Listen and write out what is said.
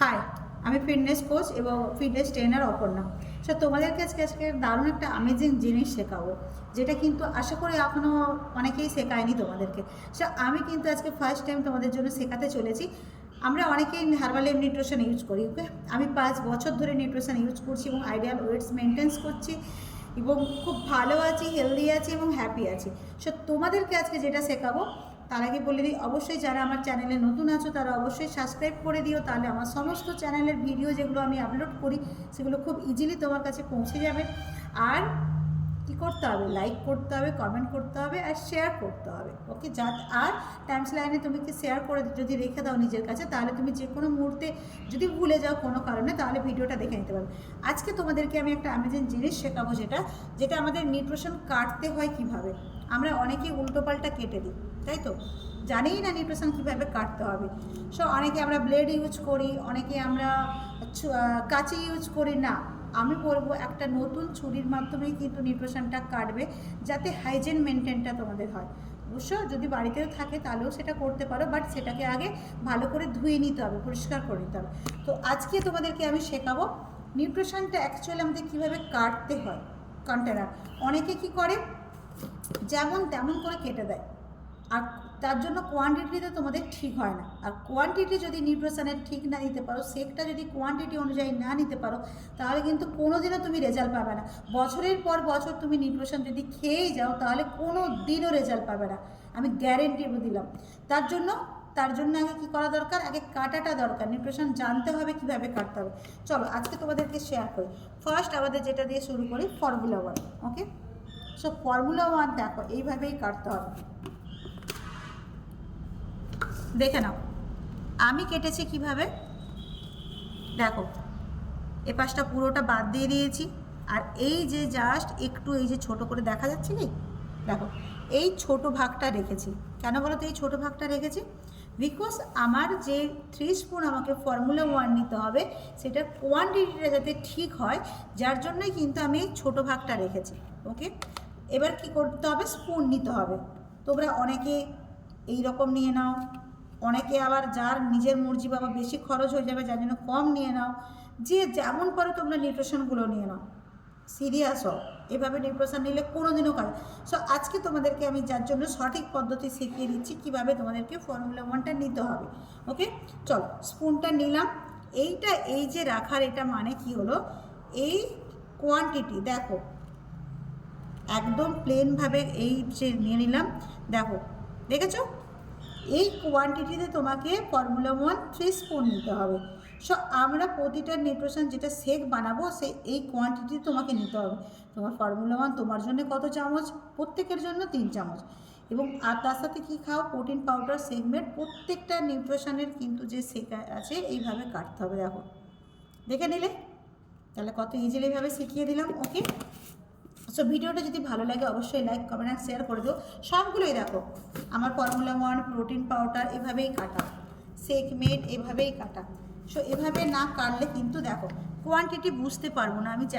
High, আমি fitness coach এবং fitness trainer Aparna. So তোমাদেরকে আজকে দারুণ একটা অ্যামেজিং জিনিস শেখাবো, যেটা কিন্তু আশা করি এখনও অনেকেই শেখায়নি তোমাদেরকে। সো আমি কিন্তু আজকে ফার্স্ট টাইম তোমাদের জন্য শেখাতে চলেছি। আমরা অনেকেই হার্বাল নিউট্রিশন ইউজ করি, ওকে। আমি 5 বছর ধরে নিউট্রিশন ইউজ করছি এবং আইডিয়াল ওয়েটস মেনটেন্স করছি এবং খুব ভালো আছি, হেলদি আছি এবং হ্যাপি আছি। সো তোমাদেরকে আজকে যেটা শেখাবো তার আগে বলে দিই, অবশ্যই যারা আমার চ্যানেলে নতুন আছো তারা অবশ্যই সাবস্ক্রাইব করে দিও, তাহলে আমার সমস্ত চ্যানেলের ভিডিও যেগুলো আমি আপলোড করি সেগুলো খুব ইজিলি তোমার কাছে পৌঁছে যাবে। আর কী করতে হবে, লাইক করতে হবে, কমেন্ট করতে হবে আর শেয়ার করতে হবে, ওকে। আর টাইমস লাইনে তুমি কি শেয়ার করে যদি রেখে দাও নিজের কাছে, তাহলে তুমি যে কোনো মুহূর্তে যদি ভুলে যাও কোনো কারণে, তাহলে ভিডিওটা দেখে নিতে পারবে। আজকে তোমাদেরকে আমি একটা অ্যামেজিং জিনিস শেখাবো, যেটা আমাদের নিউট্রিশন কাটতে হয় কিভাবে। আমরা অনেকেই উল্টোপাল্টা কেটে দিই, তাই তো, জানিই না নিউট্রিশন কীভাবে কাটতে হবে। সো অনেকে আমরা ব্লেড ইউজ করি, অনেকে আমরা কাঁচি ইউজ করি। না, আমি বলবো একটা নতুন ছুরির মাধ্যমেই কিন্তু নিউট্রিশনটা কাটবে, যাতে হাইজিন মেনটেনটা তোমাদের হয়। অবশ্য যদি বাড়িতেও থাকে তাহলেও সেটা করতে পারো, বাট সেটাকে আগে ভালো করে ধুয়ে নিতে হবে, পরিষ্কার করে নিতে হবে। তো আজকে তোমাদেরকে আমি শেখাবো নিউট্রিশনটা অ্যাকচুয়ালি আমাদের কীভাবে কাটতে হয়। কন্টেনার অনেকে কি করে, যেমন তেমন করে কেটে দেয়, আর তার জন্য কোয়ান্টিটিতে তোমাদের ঠিক হয় না। আর কোয়ান্টিটি যদি নিউট্রিশনের ঠিক না নিতে পারো, শেকটা যদি কোয়ান্টিটি অনুযায়ী না নিতে পারো, তাহলে কিন্তু কোনো দিনও তুমি রেজাল্ট পাবে না। বছরের পর বছর তুমি নিউট্রিশন যদি খেয়েই যাও, তাহলে কোনো দিনও রেজাল্ট পাবে না, আমি গ্যারেন্টি দিলাম। তার জন্য আগে কী করা দরকার, আগে কাটাটা দরকার। নিউট্রিশন জানতে হবে কীভাবে কাটতে হবে। চলো আজকে তোমাদেরকে শেয়ার করি। ফার্স্ট আমাদের যেটা দিয়ে শুরু করি, ফর্মুলা 1, ওকে। সো ফর্মুলা 1 দেখো এইভাবেই কাটতে হবে, দেখে নাও। আমি কেটেছি কিভাবে, দেখো এ পাশটা পুরোটা বাদ দিয়ে দিয়েছি, আর এই যে জাস্ট একটু এই যে ছোট করে দেখা যাচ্ছে কি, দেখো এই ছোট ভাগটা রেখেছি। কেন বলো তো এই ছোট ভাগটা রেখেছি? বিকজ আমার যে 3 স্পুন আমাকে ফর্মুলা 1 নিতে হবে, সেটার কোয়ান্টিটিটা যাতে ঠিক হয়, যার জন্যই কিন্তু আমি এই ছোটো ভাগটা রেখেছি, ওকে। এবার কি করতে হবে, স্পুন নিতে হবে। তোমরা অনেকে এই রকম নিয়ে নাও, অনেকে আবার যার নিজের মর্জি, বাবা বেশি খরচ হয়ে যাবে যার জন্য কম নিয়ে নাও। যে যেমন পারো তোমরা নিউট্রিশনগুলো নিয়ে নাও, সিরিয়াস হও। এভাবে নিউট্রিশন নিলে কোনো দিনও কাজ। সো আজকে তোমাদেরকে আমি যার জন্য সঠিক পদ্ধতি শিখিয়ে দিচ্ছি কীভাবে তোমাদেরকে ফর্মুলা 1টা নিতে হবে, ওকে। চলো স্পুনটা নিলাম। এই যে রাখার এটা মানে কি হলো, এই কোয়ান্টিটি দেখো একদম প্লেনভাবে এই যে নিয়ে নিলাম, দেখো দেখেছো এই কোয়ান্টিটিতে তোমাকে ফর্মুলা 1 3 স্পুন নিতে হবে। সো আমরা প্রতিটা নিউট্রিশন যেটা শেক বানাবো এই কোয়ান্টিটি তোমাকে নিতে হবে। তোমার ফর্মুলা 1 তোমার জন্য কত চামচ, প্রত্যেকের জন্য 3 চামচ। এবং আর তার সাথে কী খাও, প্রোটিন পাউডার, সেগমেন্ট, প্রত্যেকটা নিউট্রিশনের কিন্তু যে শেক আছে এইভাবে কাটতে হবে। দেখো দেখে নিলে, তাহলে কত ইজিলিভাবে শিখিয়ে দিলাম, ওকে। সো ভিডিওটা যদি ভালো লাগে অবশ্যই লাইক, কমেন্ট আর শেয়ার করে দিও। সবগুলোই দেখো আমার ফর্মুলা 1, প্রোটিন পাউডার এভাবেই কাটা, সেগমেন্ট এভাবেই কাটা। সো এভাবে না কাটলে কিন্তু দেখো কোয়ান্টিটি বুঝতে পারবো না। আমি